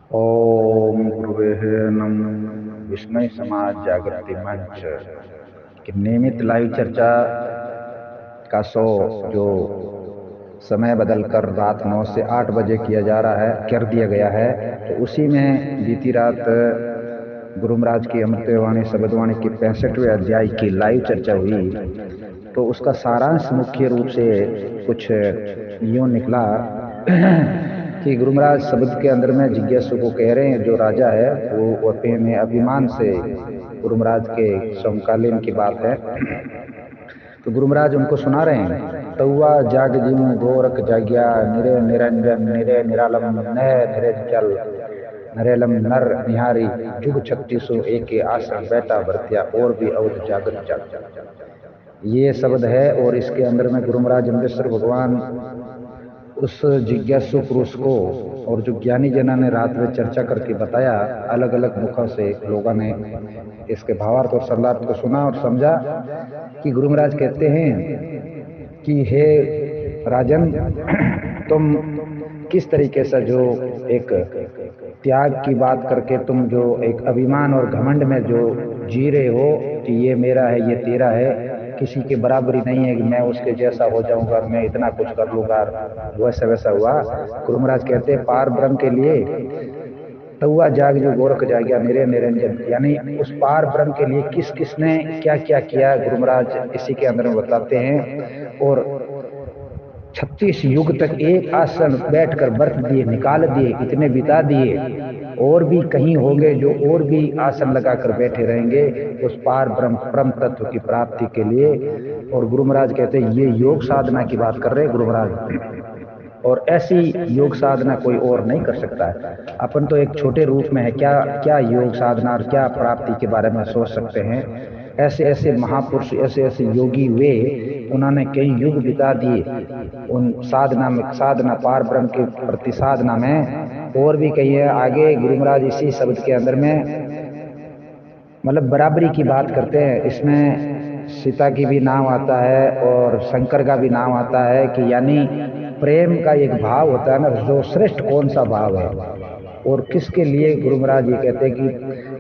ओम गुरुवेः नमः। विस्मय समाज जागृति मंच की नियमित लाइव चर्चा का शो जो समय बदलकर रात 9 से 8 बजे किया जा रहा है, कर दिया गया है। तो उसी में बीती रात गुरु महाराज की अमृतवाणी शब्दवाणी की 65वें अध्याय की लाइव चर्चा हुई। तो उसका सारांश मुख्य रूप से कुछ यूं निकला कि गुरु महाराज शब्द के अंदर में जिज्ञासु को कह रहे हैं, जो राजा है वो अपने अभिमान से, गुरु महाराज के समकालीन की बात है, तो गुरु महाराज उनको सुना रहे हैं। तौवा जाग जीव गोरख जाग्या, निरे निरंजन निरे निरालम नय निरे चल नरेलम नर निहारी जुग 36 एक के आसन बैठा भरतिया और भी अवध जागृत जग। ये शब्द है और इसके अंदर में गुरु महाराज अमृतेश्वर भगवान उस जिज्ञासु पुरुष को, और जो ज्ञानी जना ने रात में चर्चा करके बताया, अलग अलग मुखों से लोगों ने इसके भावार्थ और शब्दार्थ को सुना और समझा कि गुरु महाराज कहते हैं कि हे राजन, तुम किस तरीके से जो एक त्याग की बात करके तुम जो एक अभिमान और घमंड में जो जी रहे हो कि ये मेरा है, ये तेरा है, किसी के बराबरी नहीं है कि मैं उसके जैसा हो जाऊंगा, मैं इतना कुछ कर लूंगा, वैसा वैसा हुआ। गुरु महाराज कहते हैं पार ब्रह्म के लिए तौवा जाग जो गोरख जाग्या निरे निरंजन, यानी उस पार ब्रह्म के लिए किस किसने क्या क्या किया, गुरु महाराज इसी के अंदर में बताते हैं। और 36 युग तक एक आसन बैठकर व्रत दिए, निकाल दिए, इतने बिता दिए, और भी कहीं होंगे जो और भी आसन लगाकर बैठे रहेंगे उस पार ब्रह्म तत्व की प्राप्ति के लिए। और गुरु महाराज कहते हैं ये योग साधना की बात कर रहे हैं गुरु महाराज, और ऐसी योग साधना कोई और नहीं कर सकता है। अपन तो एक छोटे रूप में है, क्या क्या योग साधना और क्या प्राप्ति के बारे में सोच सकते हैं। ऐसे ऐसे महापुरुष, ऐसे ऐसे योगी वे, उन्होंने कई युग बिता दिए उन साधना में, साधना पार ब्रह्म के प्रति साधना में। और भी कई है आगे गुरु महाराज इसी शब्द के अंदर में मतलब बराबरी की बात करते हैं। इसमें सीता की भी नाम आता है और शंकर का भी नाम आता है कि यानी प्रेम का एक भाव होता है ना, जो श्रेष्ठ कौन सा भाव है और किसके लिए। गुरु महाराज ये कहते हैं कि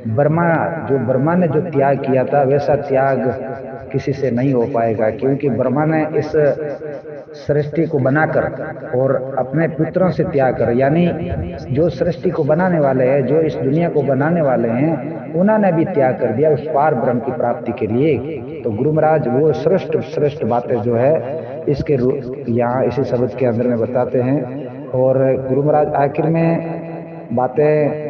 ब्रह्मा ने जो त्याग किया था वैसा त्याग किसी से नहीं हो पाएगा, क्योंकि ब्रह्मा ने इस सृष्टि को बनाकर और अपने पुत्रों से त्याग कर, यानी जो सृष्टि को बनाने वाले हैं, जो इस दुनिया को बनाने वाले हैं, उन्होंने भी त्याग कर दिया उस पार ब्रह्म की प्राप्ति के लिए। तो गुरु महाराज वो श्रेष्ठ श्रेष्ठ बातें जो है इसके यहाँ इसी शब्द के अंदर में बताते हैं। और गुरु महाराज आखिर में बातें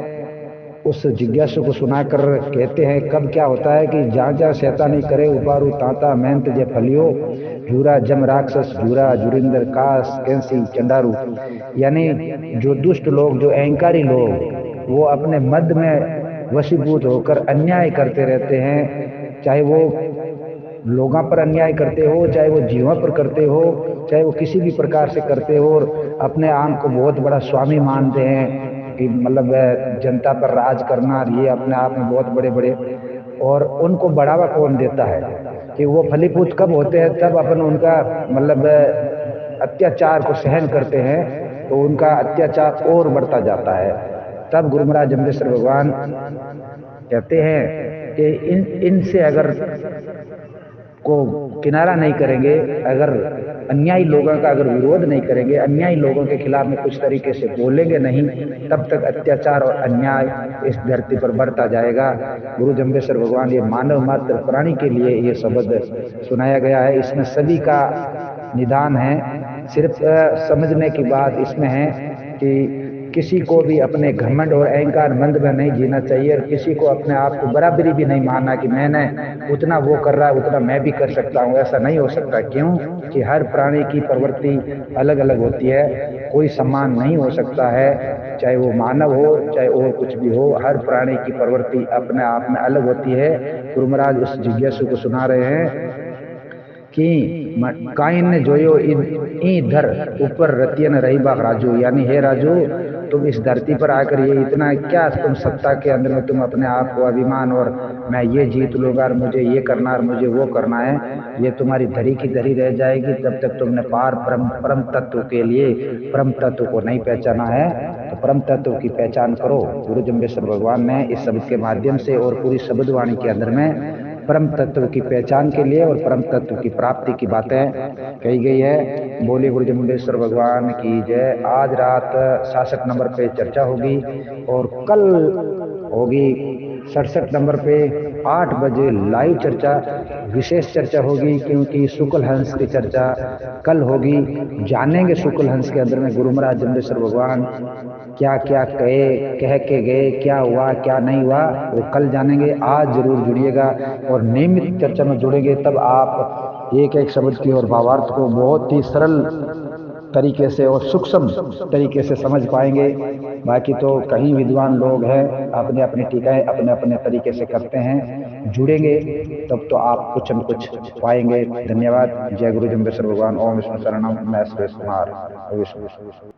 उस जिज्ञासु को सुनाकर कहते हैं, कब क्या होता है कि जहाँ जहाँ शैतानी करे उपारू तांता मेहनत जे फलियो, झूरा जम राक्षस झूरा जुरिंदर कास कैंसी चंडारू, यानी जो दुष्ट लोग, जो अहंकारी लोग, वो अपने मद में वशीभूत होकर अन्याय करते रहते हैं। चाहे वो लोगों पर अन्याय करते हो, चाहे वो जीवों पर करते हो, चाहे वो किसी भी प्रकार से करते हो, और अपने आप को बहुत बड़ा स्वामी मानते हैं कि मतलब जनता पर राज करना, ये अपने आप में बहुत बड़े बड़े। और उनको बढ़ावा कौन देता है कि वो फलीभूत कब होते हैं, तब अपन उनका मतलब अत्याचार को सहन करते हैं तो उनका अत्याचार और बढ़ता जाता है। तब गुरु महाराज अमृतेश्वर भगवान कहते हैं कि इनसे अगर को किनारा नहीं करेंगे, अगर अन्यायी लोगों का अगर विरोध नहीं करेंगे, अन्यायी लोगों के खिलाफ में कुछ तरीके से बोलेंगे नहीं, तब तक अत्याचार और अन्याय इस धरती पर बढ़ता जाएगा। गुरु जम्बेश्वर भगवान ये मानव मात्र प्राणी के लिए ये शब्द सुनाया गया है। इसमें सभी का निदान है। सिर्फ समझने की बात इसमें है कि किसी को भी अपने घमंड और अहंकार मंद में नहीं जीना चाहिए, और किसी को अपने आप को बराबरी भी नहीं मानना कि मैंने उतना वो कर रहा है उतना मैं भी कर सकता हूँ। ऐसा नहीं हो सकता। क्यों कि हर प्राणी की प्रवृत्ति अलग अलग होती है, कोई समान नहीं हो सकता है, चाहे वो मानव हो चाहे और कुछ भी हो, हर प्राणी की प्रवृत्ति अपने आप में अलग होती है। गुरु महाराज उस जिज्ञासु को सुना रहे हैं कि काइन ने जोयो इधर ऊपर रतियन रही बाग राजू, यानी हे राजू तुम इस धरती पर आकर ये इतना क्या तुम सत्ता के अंदर में तुम अपने आप को अभिमान और मैं ये जीत लूंगा और मुझे ये करना और मुझे वो करना है, ये तुम्हारी धरी की धरी रह जाएगी जब तक तुमने पार परम तत्व के लिए परम तत्व को नहीं पहचाना है। तो परम तत्व की पहचान करो। गुरु जम्बेश्वर भगवान ने इस शब्द के माध्यम से और पूरी शब्द वाणी के अंदर में परम तत्व की पहचान के लिए और परम तत्व की प्राप्ति की बातें कही गई है। बोले गुरु जम्बेश्वर भगवान की जय। आज रात 66 नंबर पे चर्चा होगी और कल होगी 67 नंबर पे 8 बजे लाइव चर्चा, विशेष चर्चा होगी, क्योंकि शुक्ल हंस की चर्चा कल होगी। जानेंगे शुक्ल हंस के अंदर में गुरु महाराज जम्बेश्वर भगवान क्या क्या कह के गए, क्या हुआ क्या नहीं हुआ, वो कल जानेंगे। आज जरूर जुड़िएगा और नियमित चर्चा में जुड़ेंगे, तब आप एक एक शब्द की और भावार्थ को बहुत ही सरल तरीके से और सूक्ष्म तरीके से समझ पाएंगे। बाकी तो कई विद्वान लोग हैं, अपने अपने टीकाएं अपने अपने तरीके से करते हैं। जुड़ेंगे तब तो आप कुछ न कुछ पाएंगे। धन्यवाद। जय गुरु जम्बेश्वर भगवान। ओम विष्णु शरणम। मैं सुरेश कुमार।